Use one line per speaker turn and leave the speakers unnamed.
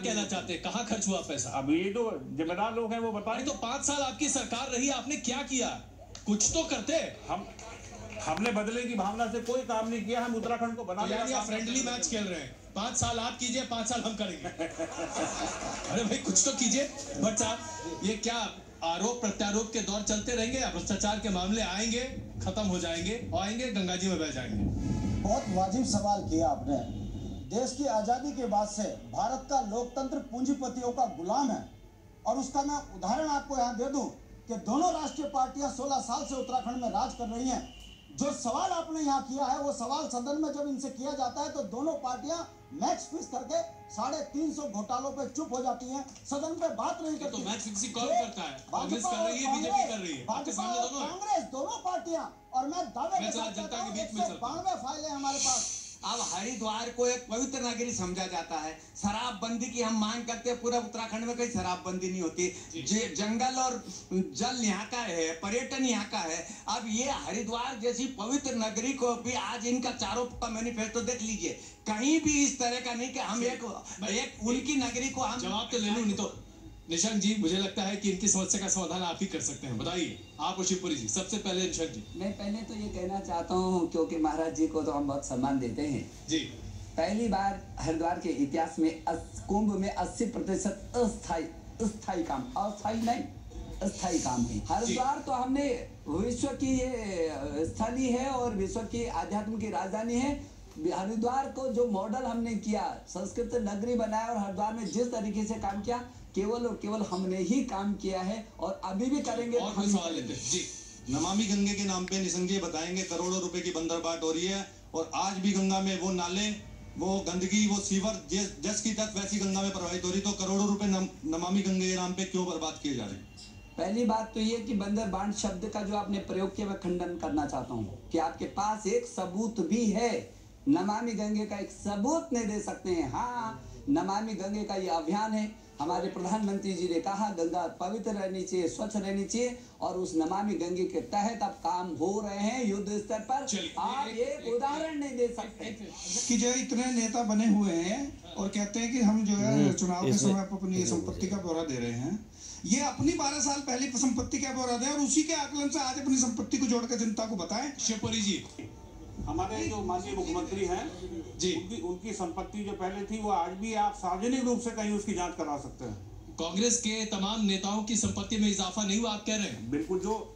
कहना चाहते हैं, कहाँ खर्च हुआ पैसा?
अब ये तो जिम्मेदार लोग हैं, वो बताएं।
तो 5 साल आपकी सरकार रही, आपने क्या किया? कुछ तो करते।
हमने बदले की भावना से कोई काम नहीं किया। हम उत्तराखंड को बना
यानी आप फ्रेंडली मैच खेल रहे हैं। 5 साल आप कीजिए, 5 साल हम करेंगे। अरे भाई कुछ तो कीजिए। भट्ट साहब, ये क्या आरोप प्रत्यारोप के दौर चलते रहेंगे? भ्रष्टाचार के मामले आएंगे, खत्म हो जाएंगे और आएंगे गंगा जी में बह जाएंगे?
बहुत वाजिब सवाल किया आपने। देश की आजादी के बाद से भारत का लोकतंत्र पूंजीपतियों का गुलाम है, और उसका मैं उदाहरण आपको यहाँ दे दूं कि दोनों राष्ट्रीय पार्टियां 16 साल से उत्तराखंड में राज कर रही हैं। जो सवाल आपने यहाँ किया है, वो सवाल सदन में जब इनसे किया जाता है तो दोनों पार्टियां मैच फिक्स करके 350 घोटालों पे चुप हो जाती हैं, सदन पे बात नहीं करती।
तो मैच फिक्सिंग कौन करता है? कांग्रेस कर रही है, बीजेपी कर रही है, आपके सामने दोनों है।
कांग्रेस, दोनों पार्टियां। और मैं दावे के साथ
जनता के बीच में
192 फाइलें हमारे पास।
अब हरिद्वार को एक पवित्र नगरी समझा जाता है। शराबबंदी की हम मांग करते हैं। पूरा उत्तराखंड में कहीं शराबबंदी नहीं होती। जंगल और जल यहाँ का है, पर्यटन यहाँ का है। अब ये हरिद्वार जैसी पवित्र नगरी को भी आज इनका चारों का मैनिफेस्टो देख लीजिए, कहीं भी इस तरह का नहीं कि हम एक उनकी नगरी को हम
जवाब तो ले लूं। नहीं तो निशंक जी, मुझे लगता है कि इनकी समस्या का समाधान आप ही कर सकते हैं। बताइए आप और शिवपुरी जी। सबसे पहले निशंक जी।
मैं पहले तो ये कहना चाहता हूँ, क्योंकि महाराज जी को तो हम बहुत सम्मान देते हैं
जी।
पहली बार हरिद्वार के इतिहास में कुंभ में 80% अस्थायी काम, अस्थायी नहीं अस्थायी काम है। हरिद्वार तो हमने विश्व की ये स्थली है और विश्व की आध्यात्म की राजधानी है। हरिद्वार को जो मॉडल हमने किया, संस्कृत नगरी बनाया, और हरिद्वार में जिस तरीके से काम किया, केवल और केवल हमने ही काम किया है और अभी भी करेंगे।
और कोई सवाल लेते हैं जी।
नमामि गंगे के नाम पे निशंक जी बताएंगे करोड़ों रुपए की बंदरबाट हो रही है, और आज भी गंगा में वो नाले, वो गंदगी, वो सीवर जस की तक वैसी गंगा में प्रवाहित हो रही। तो करोड़ों रुपए नमामि गंगे के नाम पे क्यों बर्बाद किए जा रहे हैं?
पहली बात तो ये कि बंदरबाट शब्द का जो आपने प्रयोग किया, मैं खंडन करना चाहता हूँ कि आपके पास एक सबूत भी है। नमामि गंगे का एक सबूत नहीं दे सकते हैं। हाँ, नमामि गंगे का ये अभियान है। हमारे प्रधानमंत्री जी ने कहा गंगा पवित्र रहनी चाहिए, स्वच्छ रहनी चाहिए, और उस नमामि गंगे के तहत अब काम हो रहे हैं युद्ध स्तर पर। आप एक उदाहरण नहीं दे सकते
कि जो इतने नेता बने हुए हैं और कहते हैं कि हम जो है चुनाव के समय अपनी संपत्ति का ब्यौरा दे रहे हैं। ये अपनी 12 साल पहले संपत्ति का ब्यौरा दें और उसी के आकलन से आज अपनी संपत्ति को जोड़कर जनता को बताएं।
शिवपुरी जी,
हमारे जो माननीय मुख्यमंत्री हैं जी, उनकी संपत्ति जो पहले थी वो आज भी आप सार्वजनिक रूप से कहीं उसकी जांच करा सकते हैं।
कांग्रेस के तमाम नेताओं की संपत्ति में इजाफा नहीं हुआ, आप कह रहे हैं?
बिल्कुल। जो